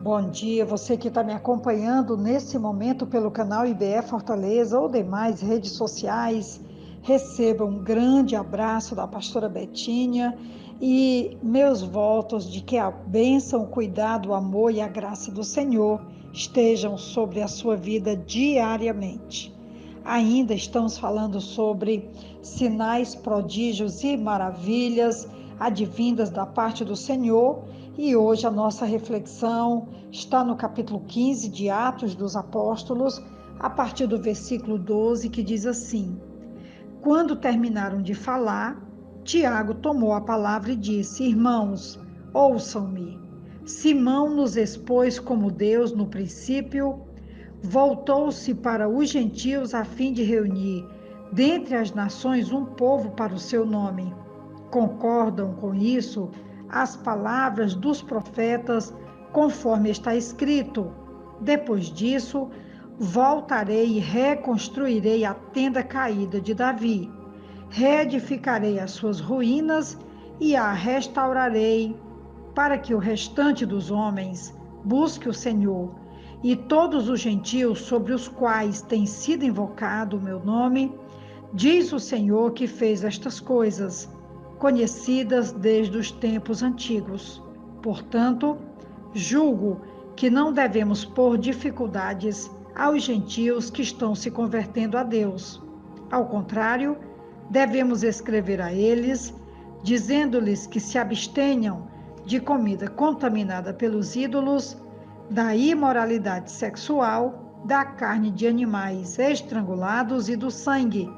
Bom dia, você que está me acompanhando nesse momento pelo canal IBE Fortaleza ou demais redes sociais, receba um grande abraço da pastora Betinha e meus votos de que a bênção, o cuidado, o amor e a graça do Senhor estejam sobre a sua vida diariamente. Ainda estamos falando sobre sinais, prodígios e maravilhas advindas da parte do Senhor. E hoje a nossa reflexão está no capítulo 15 de Atos dos Apóstolos, a partir do versículo 12, que diz assim: Quando terminaram de falar, Tiago tomou a palavra e disse: Irmãos, ouçam-me. Simão nos expôs como Deus no princípio, voltou-se para os gentios a fim de reunir dentre as nações um povo para o seu nome. Concordam com isso as palavras dos profetas, conforme está escrito: Depois disso, voltarei e reconstruirei a tenda caída de Davi. Reedificarei as suas ruínas e a restaurarei, para que o restante dos homens busque o Senhor, e todos os gentios sobre os quais tem sido invocado o meu nome, diz o Senhor que fez estas coisas, conhecidas desde os tempos antigos. Portanto, julgo que não devemos pôr dificuldades aos gentios que estão se convertendo a Deus. Ao contrário, devemos escrever a eles, dizendo-lhes que se abstenham de comida contaminada pelos ídolos, da imoralidade sexual, da carne de animais estrangulados e do sangue,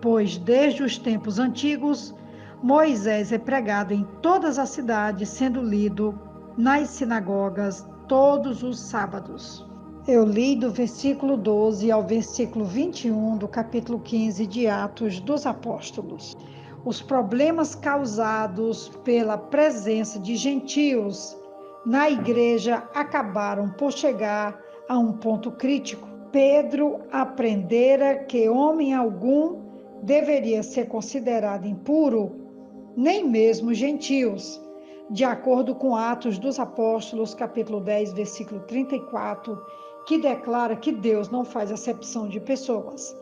pois desde os tempos antigos Moisés é pregado em todas as cidades, sendo lido nas sinagogas todos os sábados. Eu li do versículo 12 ao versículo 21 do capítulo 15 de Atos dos Apóstolos. Os problemas causados pela presença de gentios na igreja acabaram por chegar a um ponto crítico. Pedro aprendera que homem algum deveria ser considerado impuro, nem mesmo gentios, de acordo com Atos dos Apóstolos, capítulo 10, versículo 34, que declara que Deus não faz acepção de pessoas.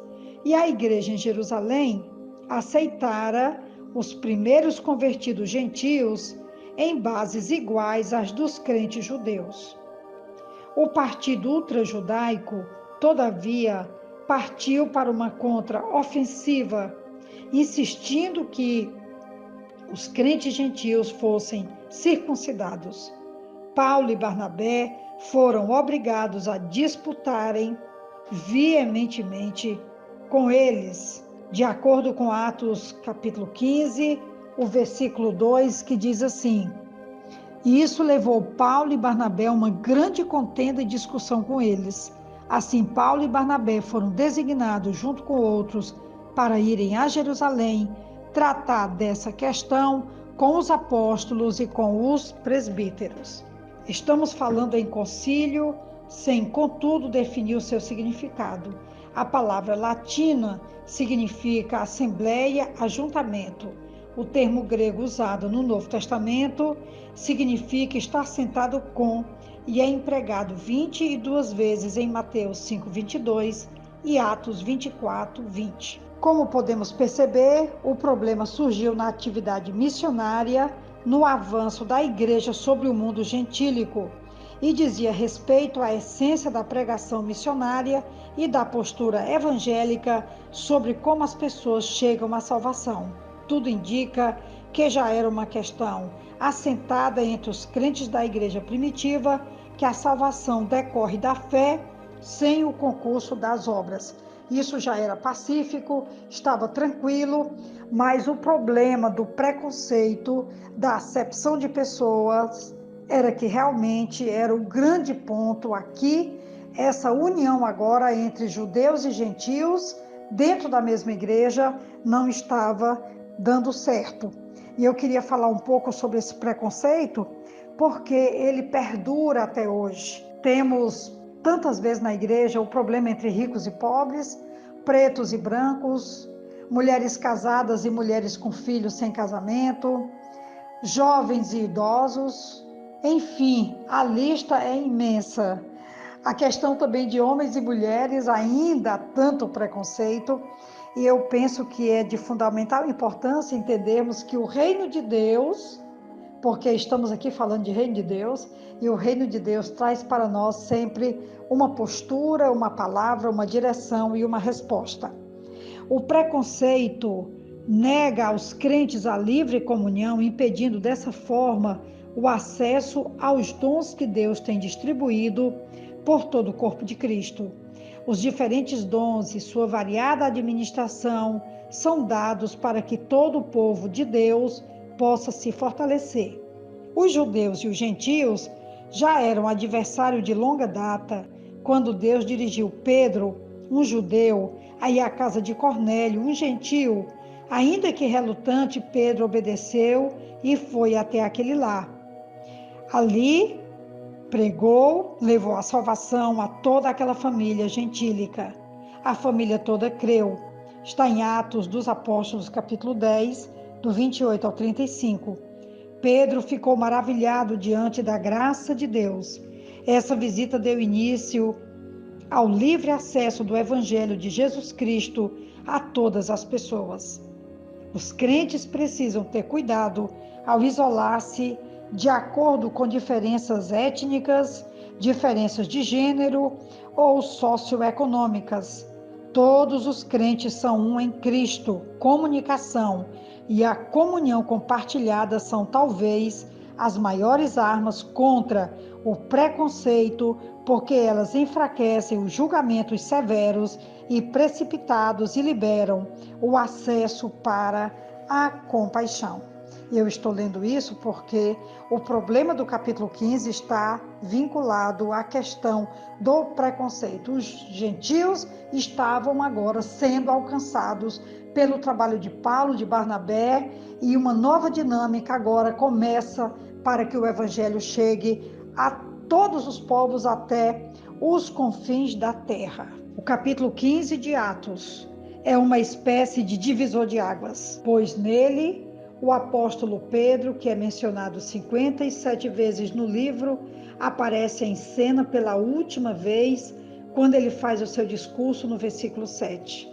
E a igreja em Jerusalém aceitara os primeiros convertidos gentios em bases iguais às dos crentes judeus. O partido ultrajudaico, todavia, partiu para uma contra-ofensiva, insistindo que os crentes gentios fossem circuncidados. Paulo e Barnabé foram obrigados a disputarem veementemente com eles, de acordo com Atos capítulo 15, o versículo 2, que diz assim: E isso levou Paulo e Barnabé a uma grande contenda e discussão com eles. Assim, Paulo e Barnabé foram designados, junto com outros, para irem a Jerusalém, tratar dessa questão com os apóstolos e com os presbíteros. Estamos falando em concílio, sem, contudo, definir o seu significado. A palavra latina significa assembleia, ajuntamento. O termo grego usado no Novo Testamento significa estar sentado com, e é empregado 22 vezes em Mateus 5:22 e Atos 24:20. Como podemos perceber, o problema surgiu na atividade missionária, no avanço da igreja sobre o mundo gentílico, e dizia respeito à essência da pregação missionária e da postura evangélica sobre como as pessoas chegam à salvação. Tudo indica que já era uma questão assentada entre os crentes da igreja primitiva, que a salvação decorre da fé sem o concurso das obras. Isso já era pacífico, estava tranquilo, mas o problema do preconceito, da acepção de pessoas, era que realmente era o grande ponto aqui, essa união agora entre judeus e gentios, dentro da mesma igreja, não estava dando certo. E eu queria falar um pouco sobre esse preconceito, porque ele perdura até hoje. Temos tantas vezes na igreja o problema entre ricos e pobres, pretos e brancos, mulheres casadas e mulheres com filhos sem casamento, jovens e idosos, Enfim, a lista é imensa. A questão também de homens e mulheres, ainda há tanto preconceito, e eu penso que é de fundamental importância entendermos que o reino de Deus, porque estamos aqui falando de reino de Deus, e o reino de Deus traz para nós sempre uma postura, uma palavra, uma direção e uma resposta. O preconceito nega aos crentes a livre comunhão, impedindo dessa forma o acesso aos dons que Deus tem distribuído por todo o corpo de Cristo. Os diferentes dons e sua variada administração são dados para que todo o povo de Deus possa se fortalecer. Os judeus e os gentios já eram adversários de longa data, quando Deus dirigiu Pedro, um judeu, a ir à casa de Cornélio, um gentio. Ainda que relutante, Pedro obedeceu e foi até aquele lar. Ali, pregou, levou a salvação a toda aquela família gentílica. A família toda creu. Está em Atos dos Apóstolos, capítulo 10, do 28 ao 35. Pedro ficou maravilhado diante da graça de Deus. Essa visita deu início ao livre acesso do Evangelho de Jesus Cristo a todas as pessoas. Os crentes precisam ter cuidado ao isolar-se de acordo com diferenças étnicas, diferenças de gênero ou socioeconômicas. Todos os crentes são um em Cristo. Comunicação e a comunhão compartilhada são talvez as maiores armas contra o preconceito, porque elas enfraquecem os julgamentos severos e precipitados e liberam o acesso para a compaixão. Eu estou lendo isso porque o problema do capítulo 15 está vinculado à questão do preconceito. Os gentios estavam agora sendo alcançados pelo trabalho de Paulo, de Barnabé, e uma nova dinâmica agora começa para que o evangelho chegue a todos os povos até os confins da terra. O capítulo 15 de Atos é uma espécie de divisor de águas, pois nele o apóstolo Pedro, que é mencionado 57 vezes no livro, aparece em cena pela última vez quando ele faz o seu discurso no versículo 7.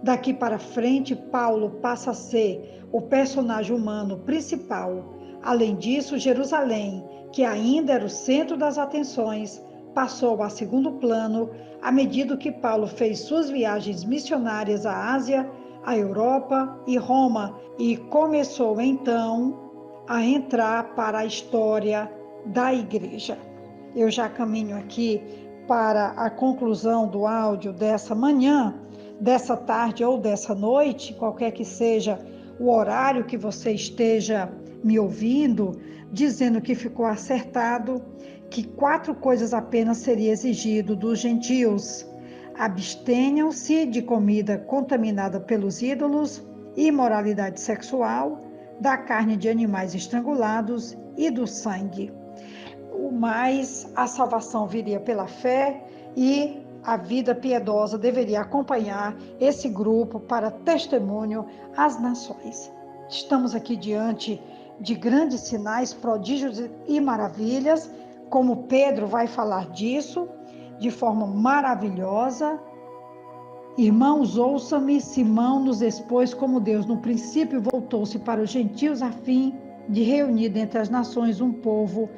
Daqui para frente, Paulo passa a ser o personagem humano principal. Além disso, Jerusalém, que ainda era o centro das atenções, passou a segundo plano à medida que Paulo fez suas viagens missionárias à Ásia, à Europa e Roma, e começou então a entrar para a história da igreja. Eu já caminho aqui para a conclusão do áudio dessa manhã, dessa tarde ou dessa noite, qualquer que seja o horário que você esteja me ouvindo, dizendo que ficou acertado que 4 coisas apenas seria exigido dos gentios: abstenham-se de comida contaminada pelos ídolos, imoralidade sexual, da carne de animais estrangulados e do sangue. Mas a salvação viria pela fé e a vida piedosa deveria acompanhar esse grupo para testemunho às nações. Estamos aqui diante de grandes sinais, prodígios e maravilhas, como Pedro vai falar disso de forma maravilhosa. Irmãos, ouçam-me, Simão nos expôs como Deus no princípio voltou-se para os gentios a fim de reunir dentre as nações um povo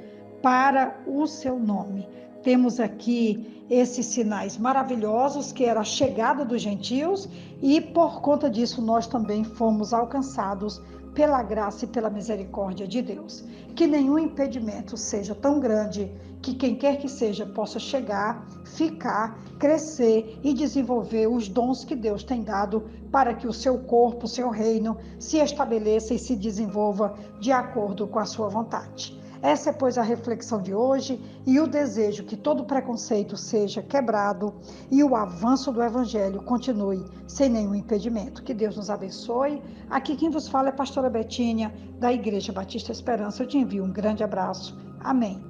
para o seu nome. Temos aqui esses sinais maravilhosos, que era a chegada dos gentios, e por conta disso nós também fomos alcançados pela graça e pela misericórdia de Deus. Que nenhum impedimento seja tão grande que quem quer que seja possa chegar, ficar, crescer e desenvolver os dons que Deus tem dado para que o seu corpo, o seu reino se estabeleça e se desenvolva de acordo com a sua vontade. Essa é, pois, a reflexão de hoje e o desejo que todo preconceito seja quebrado e o avanço do Evangelho continue sem nenhum impedimento. Que Deus nos abençoe. Aqui quem vos fala é a pastora Betínia, da Igreja Batista Esperança. Eu te envio um grande abraço. Amém.